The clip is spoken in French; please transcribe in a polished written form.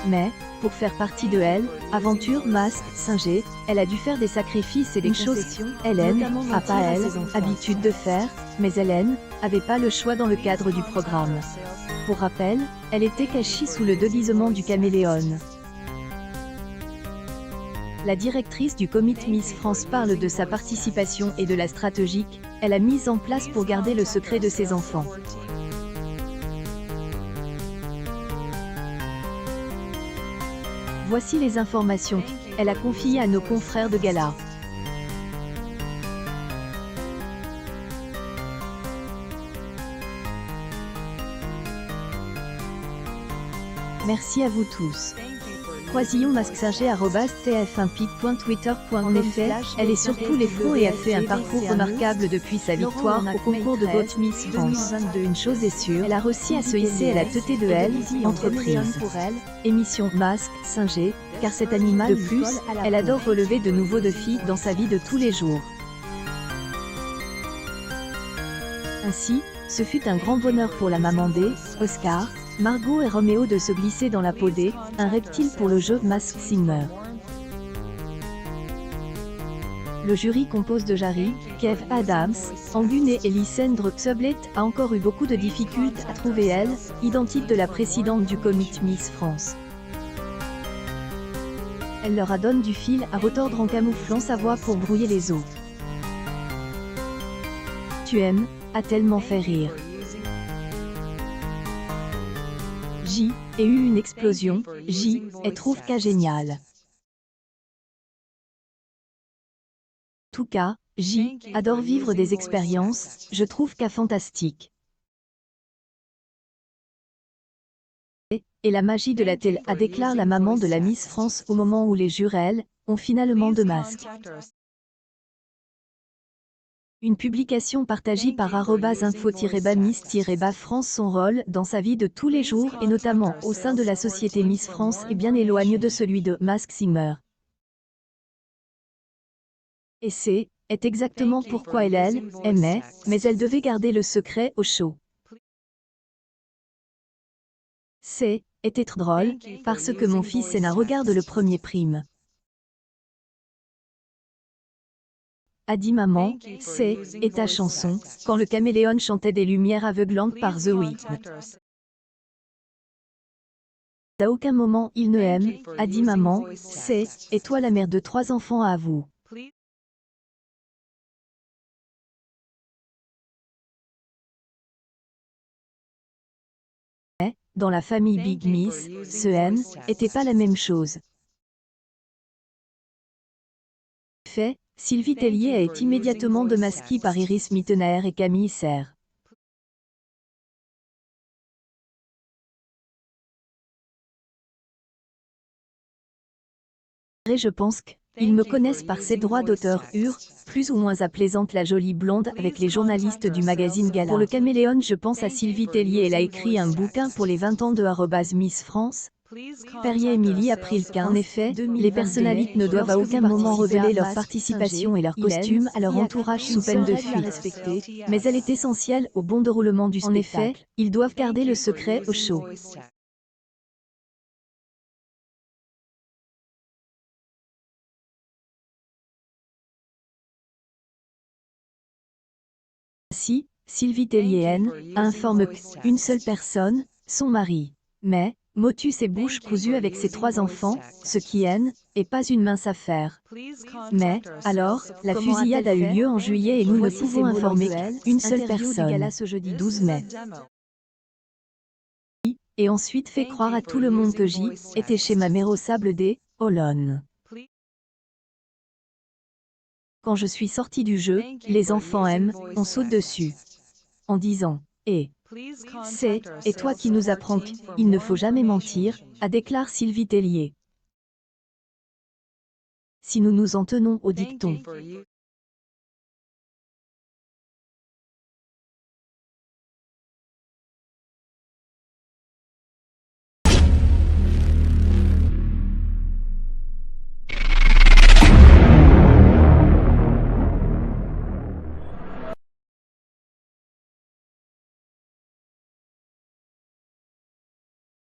Mais, pour faire partie de elle, aventure, masque, singé, elle a dû faire des sacrifices et des choses Hélène, a pas elle, habitude de faire, mais Hélène, avait pas le choix dans le cadre du programme. Pour rappel, elle était cachée sous le déguisement du caméléon. La directrice du comité Miss France parle de sa participation et de la stratégie qu'elle a mise en place pour garder le secret de ses enfants. Voici les informations qu'elle a confiées à nos confrères de gala. Merci à vous tous. Croisillon masque-singé@tf1pic.twitter.com. En effet, elle est sur tous les fronts et a fait un parcours remarquable depuis sa victoire au concours de Got Miss France. Une chose est sûre, elle a réussi à se hisser à la tête de elle, entreprise. Émission Masque, Singé, car cet animal de plus, elle adore relever de nouveaux défis dans sa vie de tous les jours. Ainsi, ce fut un grand bonheur pour la maman des Oscar, Margot et Roméo de se glisser dans la peau des un reptile pour le jeu Masked Singer. Le jury compose de Jarry, Kev Adams, Anguné et Lysandre Sublet a encore eu beaucoup de difficultés à trouver elle, identique de la présidente du comité Miss France. Elle leur a donné du fil à retordre en camouflant sa voix pour brouiller les os. Tu aimes, a tellement fait rire. J, et eu une explosion, J, et trouve qu'à génial. En tout cas, J, adore vivre des expériences, je trouve qu'à fantastique. Et la magie de la télé, a déclaré la maman de la Miss France au moment où les jurels ont finalement de masques. Une publication partagée par @info-miss-france. Son rôle dans sa vie de tous les jours et notamment au sein de la société Miss France est bien éloigné de celui de Masked Singer. Et est exactement pourquoi elle aimait, mais elle devait garder le secret au show. Était très drôle, parce que mon fils Sénat regarde le premier prime. A dit maman, et ta chanson, quand le caméléon chantait des lumières aveuglantes par The Weeknd. À aucun moment il ne aime, a dit maman, et toi la mère de 3 enfants à vous. Mais, dans la famille Big Miss, ce N était pas la même chose. Fait, Sylvie Tellier a été immédiatement démasquée par Iris Mittenaere et Camille Serre. Et je pense qu'ils me connaissent par ses droits d'auteur plus ou moins aplaisante la jolie blonde avec les journalistes du magazine Gala. Pour le caméléon je pense à Sylvie Tellier, elle a écrit un bouquin pour les 20 ans de @Miss France. Perrier-Émilie a pris le 15. En effet, les personnalités ne doivent à aucun moment révéler leur participation et leur costume à leur entourage sous peine de fuite. Mais elle est essentielle au bon déroulement du spectacle. En effet, ils doivent garder le secret au show. Ainsi, Sylvie Tellier informe qu'une seule personne, son mari. Mais, motus et bouche cousue avec ses 3 enfants, ce qui est pas une mince affaire. Mais, alors, la fusillade a eu lieu en juillet et nous ne pouvons informer qu'une seule personne. Ce jeudi 12 mai. Et ensuite fait croire à tout le monde que J était chez ma mère au Sable des Olonnes. Quand je suis sortie du jeu, les enfants on saute dessus. En disant, et toi qui nous apprends qu'il ne faut jamais mentir, a déclaré Sylvie Tellier. Si nous nous en tenons au dicton